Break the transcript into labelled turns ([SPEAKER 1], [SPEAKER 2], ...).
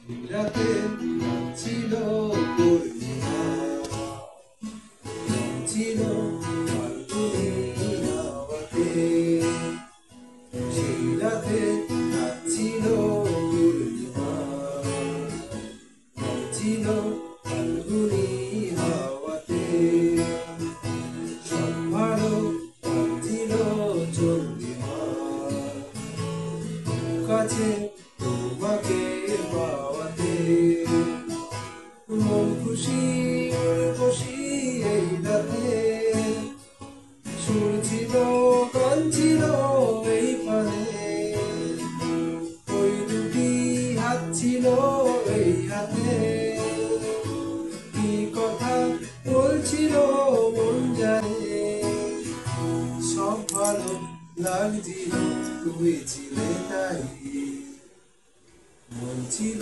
[SPEAKER 1] রাতে ছিল পূর্ণিমা, ছিল ফাল্গুনী হাওয়াতে। সেই রাতে ছিল পূর্ণিমা, ছিল ফাল্গুনী হাওয়াতে। সব ভালো ছিল চন্দ্রিমা, কাছে তোমাকে পাওয়াতে। মন খুশি খুশি এই রাতে, সুর ছিল গান ছিল এই পানে। ওই দুটি হাত ছিল এই হাতে, কি কথা বলছিল মন জানে। সব ভালো লাগছিল তুই ছিলে তাই, মন ছিল